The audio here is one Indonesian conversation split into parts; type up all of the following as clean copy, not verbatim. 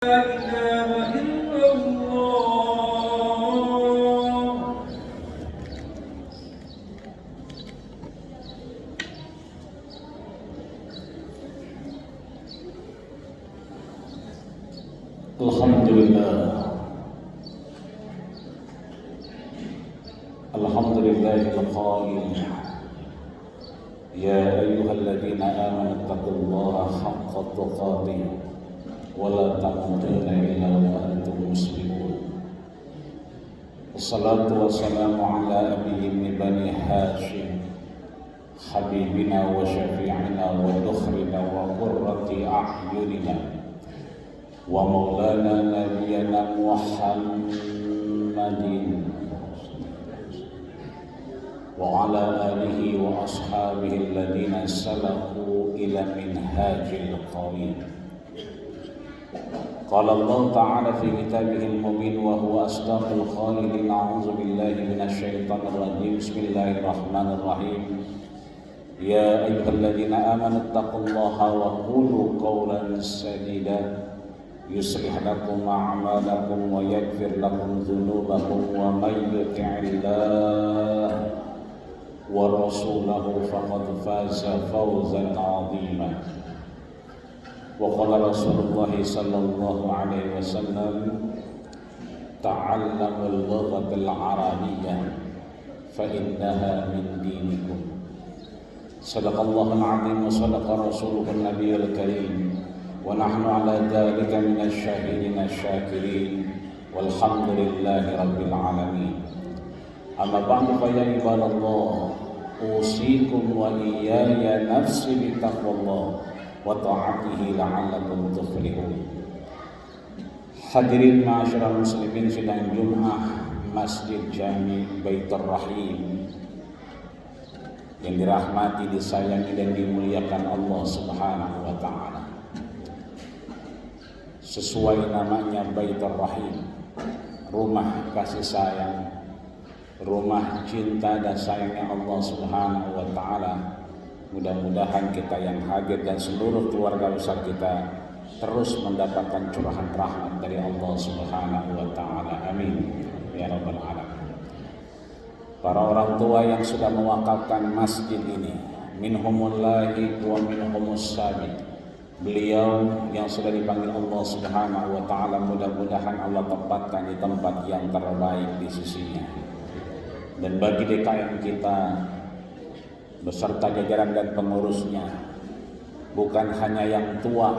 لا إله إلا الله. Alhamdulillah al-qail ya ayyuhalladzina amanu taqullaha haqqa tuqatih wa la tamutunna illa wa antum muslimun. Wassalatu wassalamu ala nabiyyi bani Hashim habibina wa syafi'ina wa dukhrina wa qurrati a'yunina wa maulana nabiyyana Muhammadin wa ala alihi wa ashabihi alladhina salaku ila minhajil qawim. Qala Allah ta'ala fi kitabihil mubin wa huwa asdaqul qailin. A'udzu billahi minasy syaithanir rajim. Bismillahirrahmanirrahim. Ya ayyuhalladzina amanu taqullaha wa qulu qawlan sadida yuslih lakum a'malakum wa yaghfir lakum dhunubakum wa may yuti'illah wa rasulahu faqad faza fawzan 'azima. Wa qala Rasulullah sallallahu alaihi wasallam ta'allamul lughatal arabiyyah fa innaha min dinikum. Sadaqallahul 'azim wa sadaqa rasuluhun nabiyul karim wa nahnu ala dhalika minasy syahidin asy-syakirin walhamdulillahi rabbil alamin. Amma ba'du fa ya ibadallah, usikum wa iyaya nafsi bitaqwallah wa ta'atihi la'allakum tuflihun. Hadirin ma'asyiral muslimin sidang Jumat Masjid Jami Baitur Rahim yang dirahmati, disayangi dan dimuliakan Allah Subhanahu wa taala. Sesuai namanya Baitur Rahim, rumah kasih sayang, rumah cinta dan sayangnya Allah Subhanahu wa taala. Mudah-mudahan kita yang hadir dan seluruh keluarga besar kita terus mendapatkan curahan rahmat dari Allah Subhanahu wa taala. Amin ya rabbal alamin. Para orang tua yang sudah mewakafkan masjid ini, minhumullahi wa minhumus sabit. Beliau yang sudah dipanggil Allah Subhanahu wa taala, mudah-mudahan Allah tempatkan di tempat yang terbaik di sisinya. Dan bagi DKM kita beserta jajaran dan pengurusnya, bukan hanya yang tua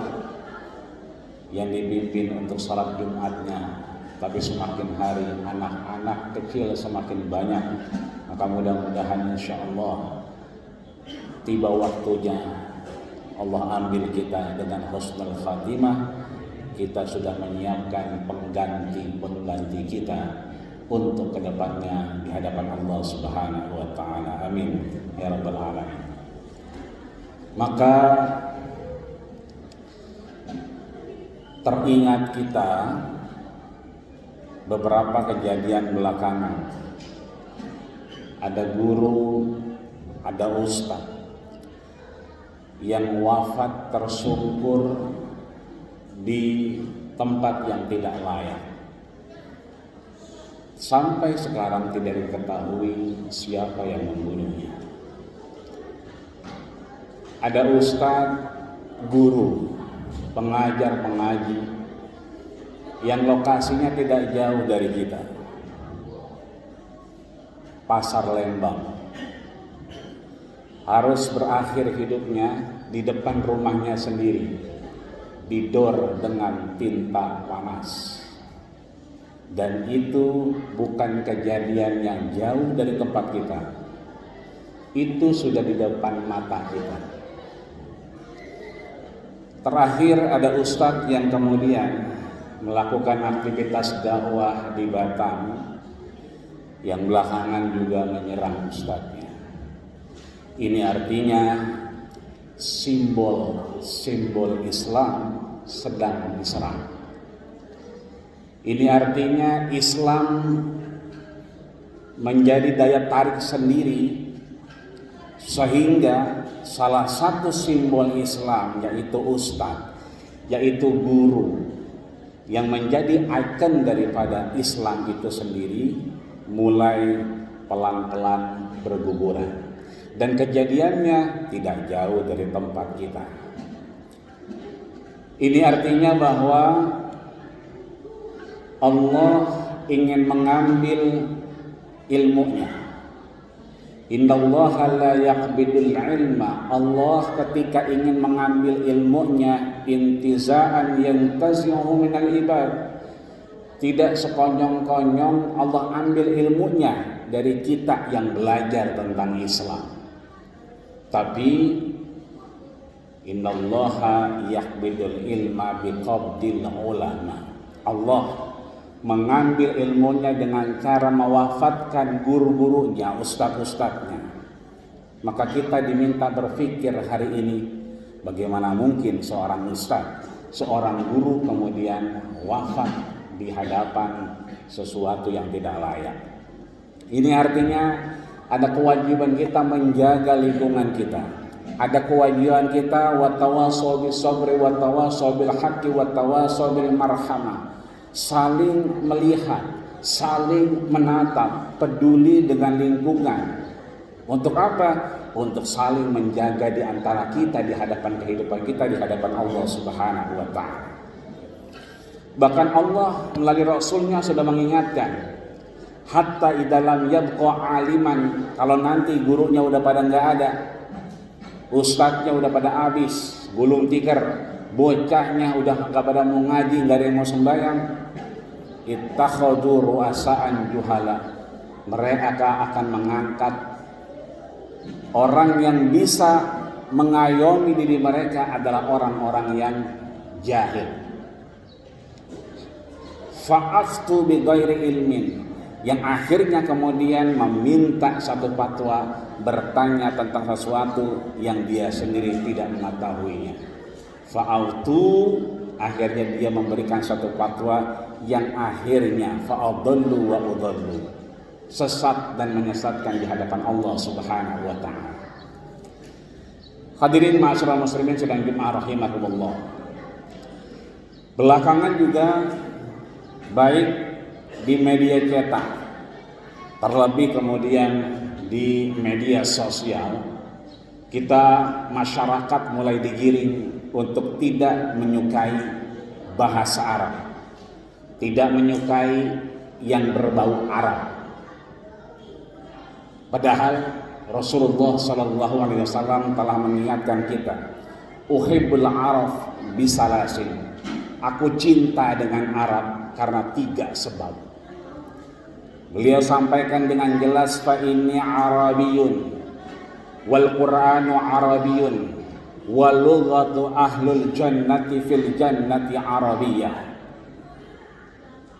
yang dipimpin untuk salat Jumatnya, tapi semakin hari anak-anak kecil semakin banyak. Maka mudah-mudahan insyaallah tiba waktunya Allah ambil kita dengan husnul khatimah. Kita sudah menyiapkan pengganti kita untuk kedepannya di hadapan Allah Subhanahu wa taala. Amin ya rabbal alamin. Maka teringat kita beberapa kejadian belakangan. Ada guru, ada ustaz yang wafat tersungkur di tempat yang tidak layak. Sampai sekarang tidak diketahui siapa yang membunuhnya. Ada ustaz, guru, pengajar, pengaji yang lokasinya tidak jauh dari kita. Pasar Lembang. Harus berakhir hidupnya di depan rumahnya sendiri, didor dengan tinta panas. Dan itu bukan kejadian yang jauh dari tempat kita. Itu sudah di depan mata kita. Terakhir ada ustadz yang kemudian melakukan aktivitas dakwah di Batam yang belakangan juga menyerang ustadznya. Ini artinya simbol Islam sedang diserang. Ini artinya Islam menjadi daya tarik sendiri, sehingga salah satu simbol Islam yaitu ustadz, yaitu guru, yang menjadi ikon daripada Islam itu sendiri mulai pelan-pelan berguguran. Dan kejadiannya tidak jauh dari tempat kita. Ini artinya bahwa Allah ingin mengambil ilmunya. Innallaha la yaqbidul ilma. Allah ketika ingin mengambil ilmunya intiza'an yantazi'uhu minal ibad. Tidak sekonyong-konyong Allah ambil ilmunya dari kita yang belajar tentang Islam. Tapi innallaha yaqbidul ilma biqabdil ulama. Allah mengambil ilmunya dengan cara mewafatkan guru-gurunya, ustadz-ustadznya. Maka kita diminta berpikir hari ini, bagaimana mungkin seorang ustadz, seorang guru kemudian wafat di hadapan sesuatu yang tidak layak. Ini artinya ada kewajiban kita menjaga lingkungan kita. Ada kewajiban kita watawasau bis sabri watawasau bil haqqi watawasau bil marhamah. Saling melihat, saling menatap, peduli dengan lingkungan. Untuk apa? Untuk saling menjaga di antara kita di hadapan kehidupan kita di hadapan Allah Subhanahu wa taala. Bahkan Allah melalui Rasulnya sudah mengingatkan, hatta idalam yabqa aliman, kalau nanti gurunya udah pada nggak ada, ustadznya udah pada habis, gulung tikar, bocahnya udah nggak pada mau ngaji, nggak ada yang mau sembahyang, ittakhadhu ru'asa'an juhala, mereka akan mengangkat orang yang bisa mengayomi diri mereka adalah orang-orang yang jahil. Fa'aftu bi ghairi ilmin, yang akhirnya kemudian meminta satu fatwa, bertanya tentang sesuatu yang dia sendiri tidak mengetahuinya. Fa'autu, akhirnya dia memberikan satu fatwa yang akhirnya fa'adallu wa udallu, sesat dan menyesatkan di hadapan Allah Subhanahu wa taala. Hadirin ma'asyiral muslimin sedang jemaah rahimakumullah. Belakangan juga baik di media cetak, terlebih kemudian di media sosial, kita masyarakat mulai digiring untuk tidak menyukai bahasa Arab, tidak menyukai yang berbau Arab. Padahal Rasulullah SAW telah mengingatkan kita, uhibbul araf bisalasin, aku cinta dengan Arab karena 3 sebab. Beliau sampaikan dengan jelas, fa inni arabiyun wal qur'anu arabiyun wal lughatu ahlul jannati fil jannati arabiyah.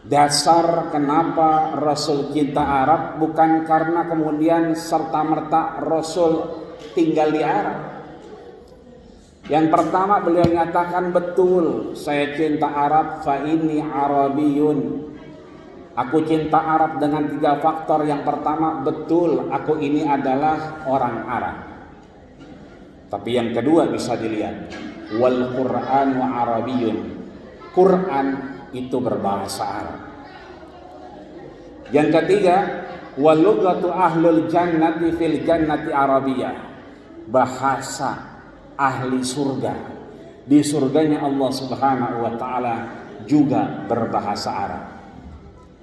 Dasar kenapa Rasul cinta Arab bukan karena kemudian serta-merta Rasul tinggal di Arab. Yang pertama beliau nyatakan, betul saya cinta Arab, fa inni arabiyun, aku cinta Arab dengan 3 faktor. Yang pertama, betul aku ini adalah orang Arab. Tapi yang kedua bisa dilihat, wal qur'anu arabiyun, Quran itu berbahasa Arab. Yang ketiga, wal lughatu ahlul jannati fil jannati arabiyah, bahasa ahli surga di surganya Allah Subhanahu wa taala juga berbahasa Arab.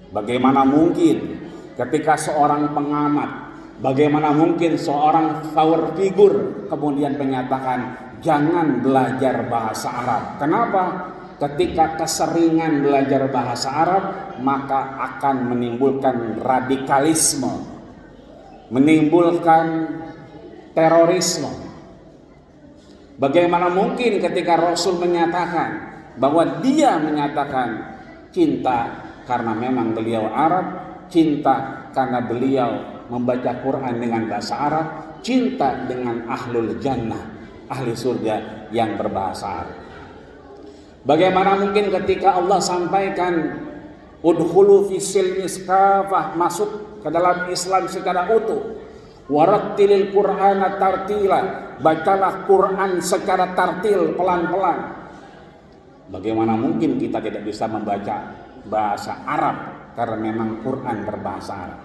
Bagaimana mungkin ketika seorang pengamat, bagaimana mungkin seorang power figure kemudian menyatakan jangan belajar bahasa Arab? Kenapa? Ketika keseringan belajar bahasa Arab, maka akan menimbulkan radikalisme, menimbulkan terorisme. Bagaimana mungkin ketika Rasul menyatakan bahwa dia menyatakan cinta karena memang beliau Arab, cinta karena beliau membaca Quran dengan bahasa Arab, cinta dengan ahlul jannah, ahli surga yang berbahasa Arab. Bagaimana mungkin ketika Allah sampaikan udkhulu fi silmi kafah, masuk ke dalam Islam secara utuh, warattilil Qur'ana tartila, bacalah Quran secara tartil, pelan-pelan. Bagaimana mungkin kita tidak bisa membaca bahasa Arab karena memang Quran berbahasa Arab?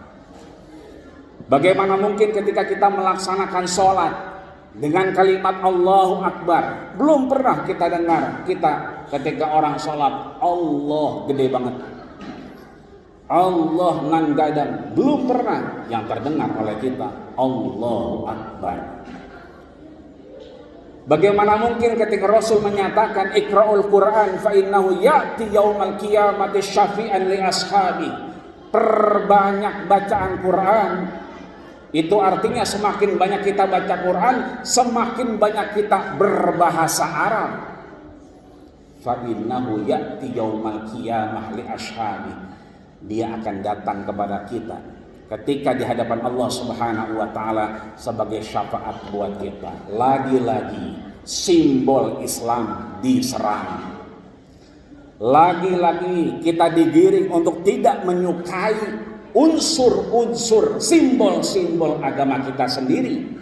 Bagaimana mungkin ketika kita melaksanakan sholat dengan kalimat Allahu Akbar? Belum pernah kita dengar ketika orang sholat Allah gede banget, Allah nan gadang. Belum pernah yang terdengar oleh kita Allahu Akbar. Bagaimana mungkin ketika Rasul menyatakan Iqra'ul Quran fa innahu ya'ti yaumal qiyamati syafi'an li ashabi. Perbanyak bacaan Quran. Itu artinya semakin banyak kita baca Quran, semakin banyak kita berbahasa Arab. Fa innahu ya'ti yaumal qiyamah li ashabi. Dia akan datang kepada kita ketika di hadapan Allah Subhanahu wa taala sebagai syafaat buat kita. Lagi-lagi simbol Islam diserang. Lagi-lagi kita digiring untuk tidak menyukai unsur-unsur simbol-simbol agama kita sendiri.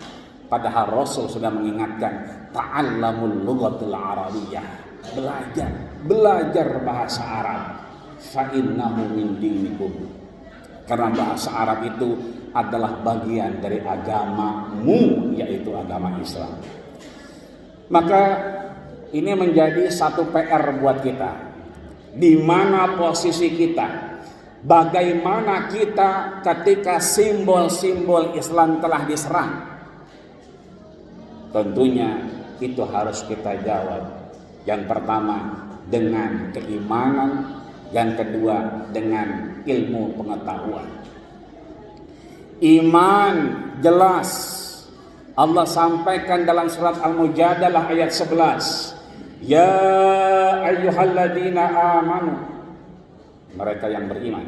Padahal Rasul sudah mengingatkan, ta'allamul lughatil arabiyyah. Belajar bahasa Arab. Fa innahu min dinikum. Karena bahasa Arab itu adalah bagian dari agamamu, yaitu agama Islam. Maka ini menjadi satu PR buat kita. Di mana posisi kita? Bagaimana kita ketika simbol-simbol Islam telah diserang? Tentunya itu harus kita jawab. Yang pertama dengan keimanan, yang kedua dengan ilmu pengetahuan. Iman jelas Allah sampaikan dalam surat Al-Mujadalah ayat 11. Ya ayyuhalladzina amanu, mereka yang beriman.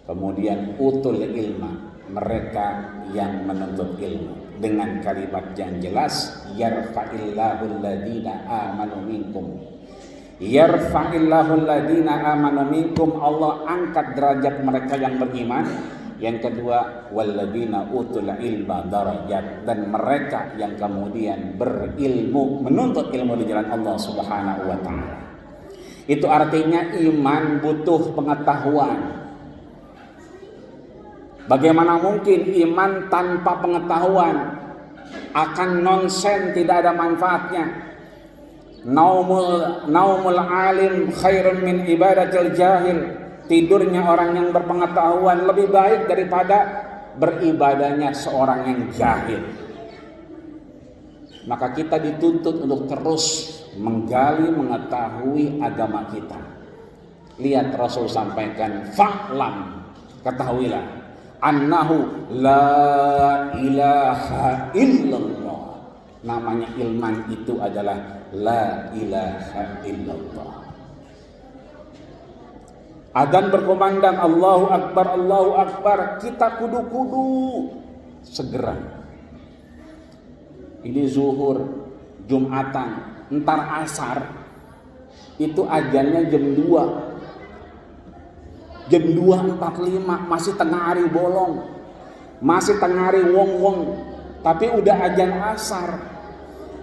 Kemudian utul ilma, mereka yang menuntut ilmu, dengan kalimat yang jelas, yarfa'illahul ladzina amanu minkum. Yarfa'illahul ladzina amanu minkum, Allah angkat derajat mereka yang beriman. Yang kedua, walladzina utul ilma darajat, dan mereka yang kemudian berilmu, menuntut ilmu di jalan Allah Subhanahu wa taala. Itu artinya iman butuh pengetahuan. Bagaimana mungkin iman tanpa pengetahuan? Akan nonsen, tidak ada manfaatnya. Naumul alim khairun min ibadatil jahil. Tidurnya orang yang berpengetahuan lebih baik daripada beribadahnya seorang yang jahil. Maka kita dituntut untuk terus menggali, mengetahui agama kita. Lihat Rasul sampaikan, fa'lam, ketahuilah, annahu la ilaha illallah. Namanya ilman itu adalah la ilaha illallah. Adzan berkumandang, Allahu Akbar, Allahu Akbar. Kita kudu-kudu segera. Ini zuhur, Jumatan, entar asar. Itu azannya jam 2. Jam 2.45, masih tengah hari bolong. Masih tengah hari wong-wong. Tapi udah azan asar.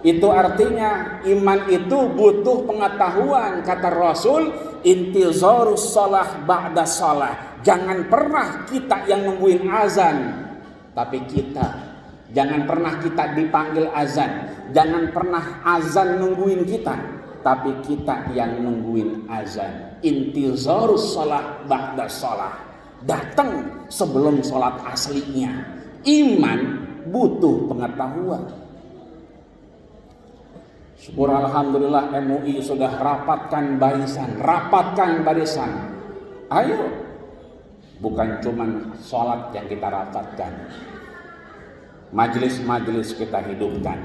Itu artinya iman itu butuh pengetahuan. Kata Rasul, intizarus shalah ba'da shalah. Jangan pernah kita yang nungguin azan, tapi jangan pernah kita dipanggil azan. Jangan pernah azan nungguin kita, tapi kita yang nungguin azan. Intizarus shalah ba'da shalah. Datang sebelum sholat aslinya. Iman butuh pengetahuan. Syukur alhamdulillah MUI sudah rapatkan barisan. Ayo, bukan cuman sholat yang kita rapatkan, majelis-majelis kita hidupkan,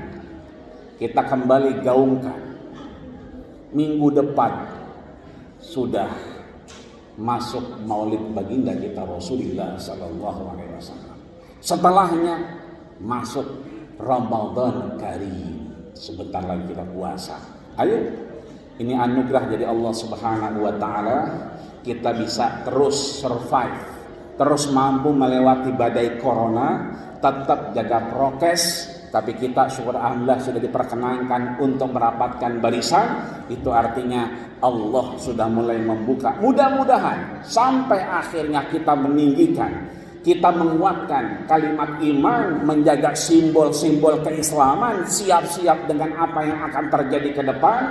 kita kembali gaungkan. Minggu depan sudah masuk Maulid baginda kita Rasulullah Sallallahu Alaihi Wasallam. Setelahnya masuk Ramadan Karim. Sebentar lagi kita puasa. Ayo, ini anugerah dari Allah Subhanahu wa taala. Kita bisa terus survive, terus mampu melewati badai corona, tetap jaga prokes, Tapi kita syukur alhamdulillah sudah diperkenankan untuk merapatkan barisan. Itu artinya Allah sudah mulai membuka. Mudah-mudahan sampai akhirnya kita meninggikan, kita menguatkan kalimat iman, menjaga simbol-simbol keislaman, siap-siap dengan apa yang akan terjadi ke depan.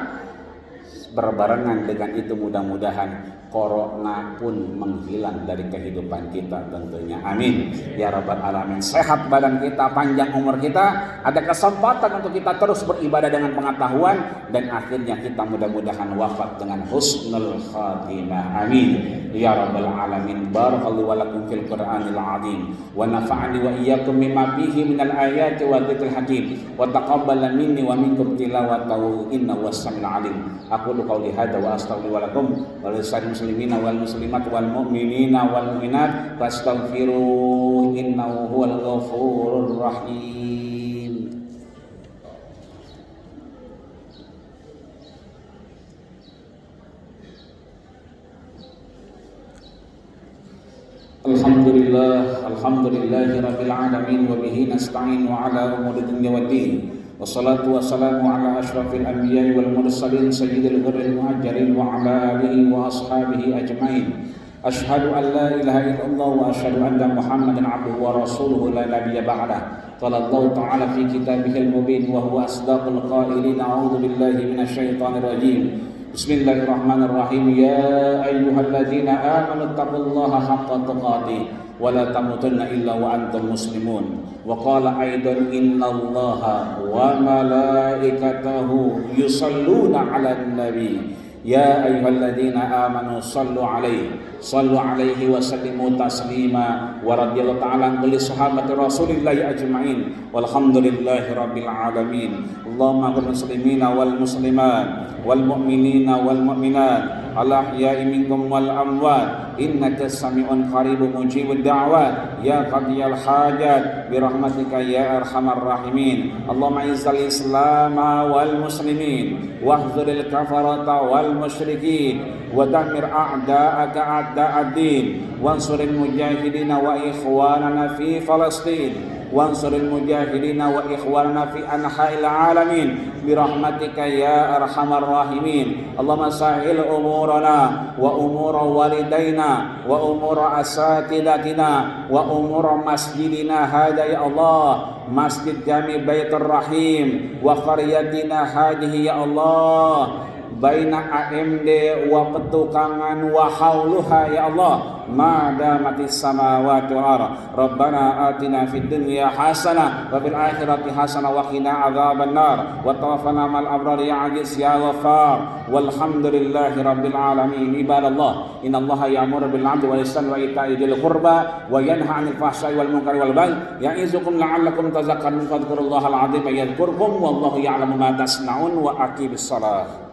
Berbarengan dengan itu mudah-mudahan corona pun menghilang dari kehidupan kita tentunya. Amin ya rabbal alamin. Sehat badan kita, panjang umur kita, ada kesempatan untuk kita terus beribadah dengan pengetahuan, dan akhirnya kita mudah-mudahan wafat dengan husnul khatimah. Amin ya rabbal alamin. Barakallahu wa lakum fil Qur'anil azim wa nafa'ani wa iyyakum mimma fihi minal ayati wa dzikril hakim wa taqabbal minni wa minkum tilawatahu innahu was-sami'ul alim. Aqulu qawli hadza wa astaghfiru lakum wa lisa'il muslimina wal muslimat wal mu'minina wal mu'minat fastaghfiruhu innahu huwal ghafurur rahim. Alhamdulillahi rabbil alamin wa bihi nasta'in wa ala umuri dunya waddin. Wassalatu wassalamu ala asyrafil anbiya'i wal mursalin sayyidil ghurril muhajirin wa ala alihi wa ashabihi ajmain. Asyhadu an la ilaha illallah wa asyhadu anna Muhammadan abduhu wa rasuluhu la nabiyya ba'dah. Qala Allah ta'ala fi kitabihil mubin wa huwa asdaqul qailin. A'udzu billahi minasyaitonir rajim. Bismillahirrahmanirrahim. Ya ayyuhalladzina amanu taqullaha haqqa tuqatih wa la tamutunna illa wa antum muslimun. Wa qala aidan innallaha wa malaikatahu yusalluna 'alan nabi. Ya ayyuhalladzina amanu sallu 'alaihi wa sallimu taslima. Wa radhiyallahu ta'ala an kulli sahabati rasulillahi ajma'in walhamdulillahi rabbil alamin. Allahumma qul muslimina wal muslimat wal mu'minina wal mu'minat al ahya'i minkum wal amwat innaka sami'un qaribun mujibud da'wat ya qadiyal hajat bi rahmatika ya arhamar rahimin. Allahumma izzil islam wal muslimin wahzuril kafarata wal musyrikin wa damir a'da'aka a'da'ad-din wansuril mujahidina wa ikhwanana fi Falastin wansuril mujahidina wa ikhwanana fi anha'il alamin birahmatika ya arhamar rahimin. Allahumma sahil umurana wa umura walidaina wa umura asatidatina wa umura masjidina hada ya Allah, Masjid Jami Baitur Rahim wa qaryatina hadihi ya Allah, baina AMD wa petukangan wa hauluha ya Allah, ma damatis samawati wal ardh. Rabbana atina fid dunya hasanah wa fil akhirati hasanah wa qina adzaban nar wa tawaffana mal abrar ya aziz ya ghaffar. Walhamdulillahi rabbil alamin. Ibadallah, innallaha ya'muru bil 'adli wal ihsani wa ita'i dzil qurba wa yanha 'anil fahsya'i wal munkari wal baghi ya'izukum la'allakum tadhakkarun. Fadhkurullahal 'azima yadhkurkum wallahu ya'lamu ma tasna'un wa aqimis shalah.